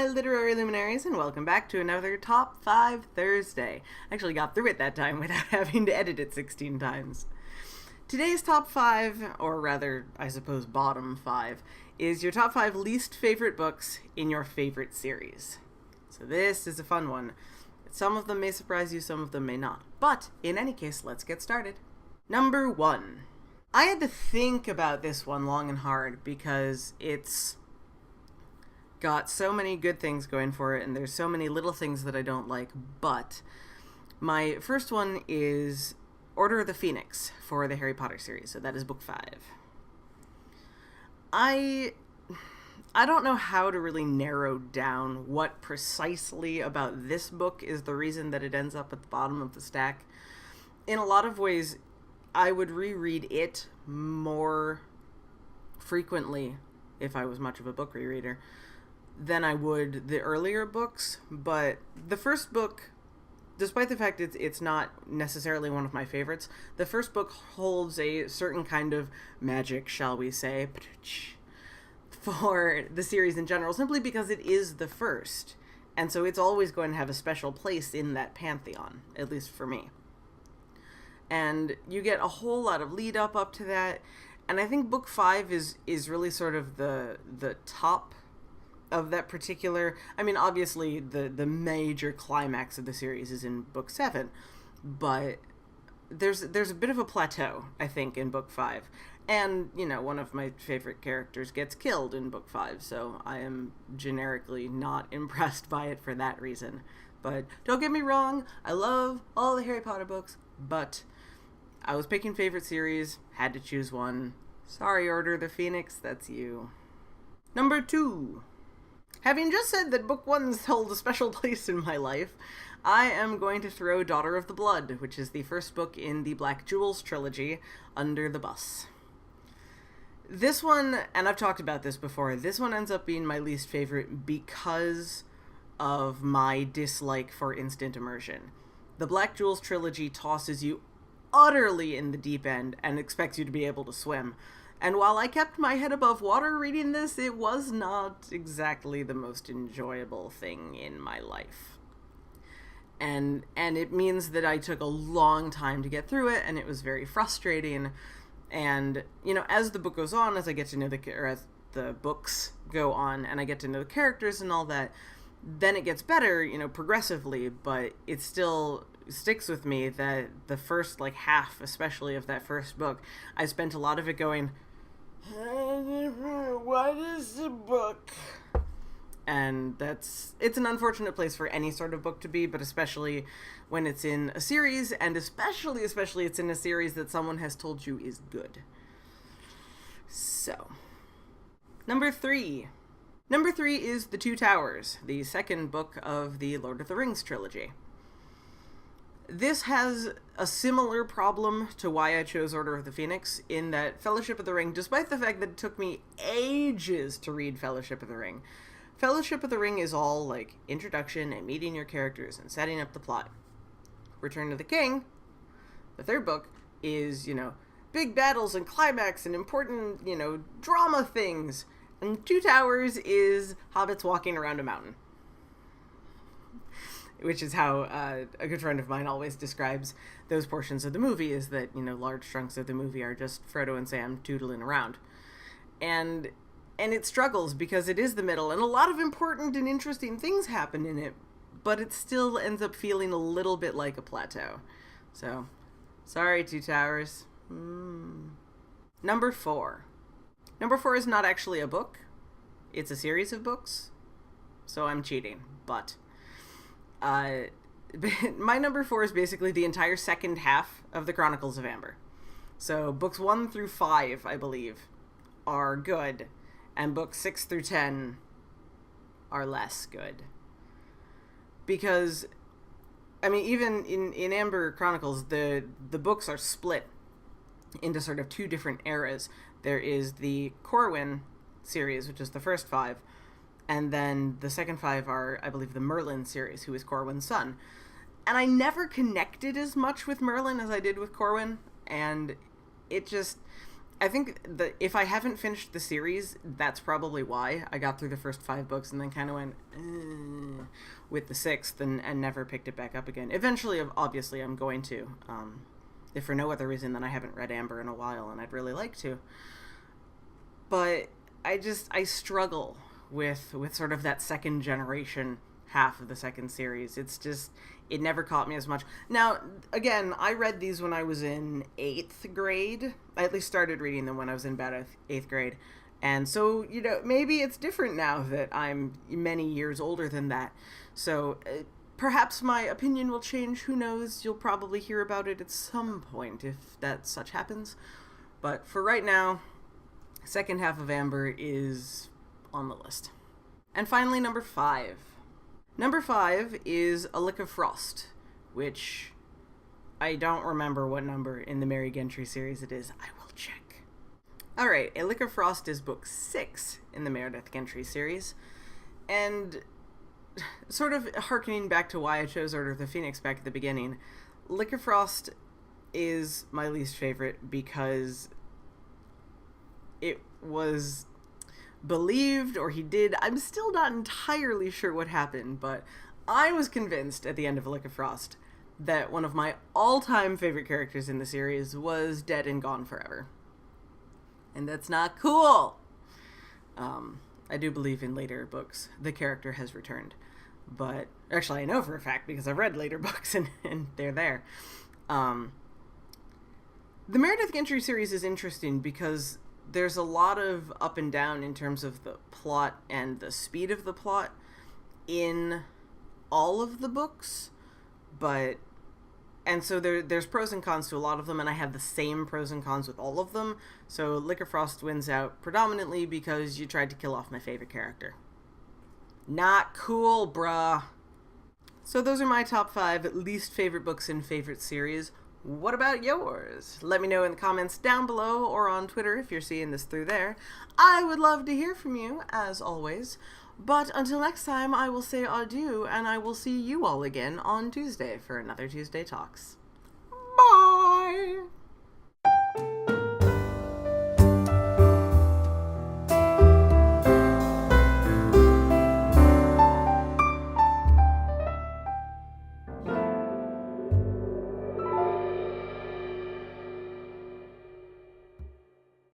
my literary luminaries, and welcome back to another Top 5 Thursday. I actually got through it that time without having to edit it 16 times. Today's top 5, or rather, I suppose bottom 5, is your top 5 least favorite books in your favorite series. So this is a fun one. Some of them may surprise you, some of them may not. But, in any case, let's get started. Number 1. I had to think about this one long and hard because it's got so many good things going for it, and there's so many little things that I don't like, but my first one is Order of the Phoenix for the Harry Potter series, so that is book 5. I don't know how to really narrow down what precisely about this book is the reason that it ends up at the bottom of the stack. In a lot of ways, I would reread it more frequently if I was much of a book rereader than I would the earlier books, but the first book, despite the fact it's not necessarily one of my favorites, the first book holds a certain kind of magic, shall we say, for the series in general, simply because it is the first, and so it's always going to have a special place in that pantheon, at least for me. And you get a whole lot of lead up to that, and I think book 5 is really sort of the top of that particular, I mean, obviously the major climax of the series is in book 7, but there's a bit of a plateau, I think, in book 5. And, you know, one of my favorite characters gets killed in book 5, so I am generically not impressed by it for that reason. But don't get me wrong, I love all the Harry Potter books, but I was picking favorite series, had to choose one. Sorry, Order of the Phoenix, that's you. Number 2. Having just said that book 1's held a special place in my life, I am going to throw Daughter of the Blood, which is the first book in the Black Jewels trilogy, under the bus. This one, and I've talked about this before, this one ends up being my least favorite because of my dislike for instant immersion. The Black Jewels trilogy tosses you utterly in the deep end and expects you to be able to swim. And while I kept my head above water reading this, it was not exactly the most enjoyable thing in my life. And it means that I took a long time to get through it, and it was very frustrating. And, you know, as the book goes on, as the books go on, and I get to know the characters and all that, then it gets better, you know, progressively, but it still sticks with me that the first, half, especially of that first book, I spent a lot of it going, what is the book? And it's an unfortunate place for any sort of book to be, but especially when it's in a series, and especially it's in a series that someone has told you is good. So, Number 3 is The Two Towers, the second book of the Lord of the Rings trilogy. This has a similar problem to why I chose Order of the Phoenix, in that Fellowship of the Ring, despite the fact that it took me ages to read Fellowship of the Ring, Fellowship of the Ring is all, introduction and meeting your characters and setting up the plot. Return of the King, the third book, is, big battles and climax and important, drama things. And Two Towers is hobbits walking around a mountain. Which is how a good friend of mine always describes those portions of the movie, is that, large chunks of the movie are just Frodo and Sam tootling around. And it struggles because it is the middle, and a lot of important and interesting things happen in it, but it still ends up feeling a little bit like a plateau. So, sorry, Two Towers. Number 4. Number 4 is not actually a book. It's a series of books. So I'm cheating, but my number 4 is basically the entire second half of the Chronicles of Amber. So books 1 through 5, I believe, are good, and books 6 through 10 are less good. Because, I mean, even in Amber Chronicles, the books are split into sort of 2 different eras. There is the Corwin series, which is the first 5, and then the second 5 are, I believe, the Merlin series, who is Corwin's son. And I never connected as much with Merlin as I did with Corwin, and it I think that if I haven't finished the series, that's probably why. I got through the first 5 books and then kind of went with the 6th and never picked it back up again. Eventually, obviously, I'm going to. If for no other reason than I haven't read Amber in a while, and I'd really like to. But I struggle with sort of that second generation half of the second series. It's just, it never caught me as much. Now, again, I read these when I was in 8th grade. I at least started reading them when I was in about 8th grade. And so, you know, maybe it's different now that I'm many years older than that. So perhaps my opinion will change. Who knows? You'll probably hear about it at some point if that such happens. But for right now, second half of Amber is on the list. And finally, number 5. Number 5 is A Lick of Frost, which I don't remember what number in the Mary Gentry series it is. I will check. Alright, A Lick of Frost is book 6 in the Meredith Gentry series, and sort of harkening back to why I chose Order of the Phoenix back at the beginning, Lick of Frost is my least favorite because it was believed, or he did, I'm still not entirely sure what happened, but I was convinced at the end of A Lick of Frost that one of my all-time favorite characters in the series was dead and gone forever. And that's not cool! I do believe in later books the character has returned, but actually I know for a fact because I've read later books and they're there. The Meredith Gentry series is interesting because there's a lot of up and down in terms of the plot and the speed of the plot in all of the books, and so there's pros and cons to a lot of them, and I have the same pros and cons with all of them, so Lick of Frost wins out predominantly because you tried to kill off my favorite character. Not cool, bruh. So those are my top 5 least favorite books in favorite series. What about yours? Let me know in the comments down below or on Twitter if you're seeing this through there. I would love to hear from you, as always. But until next time, I will say adieu, and I will see you all again on Tuesday for another Tuesday Talks. Bye!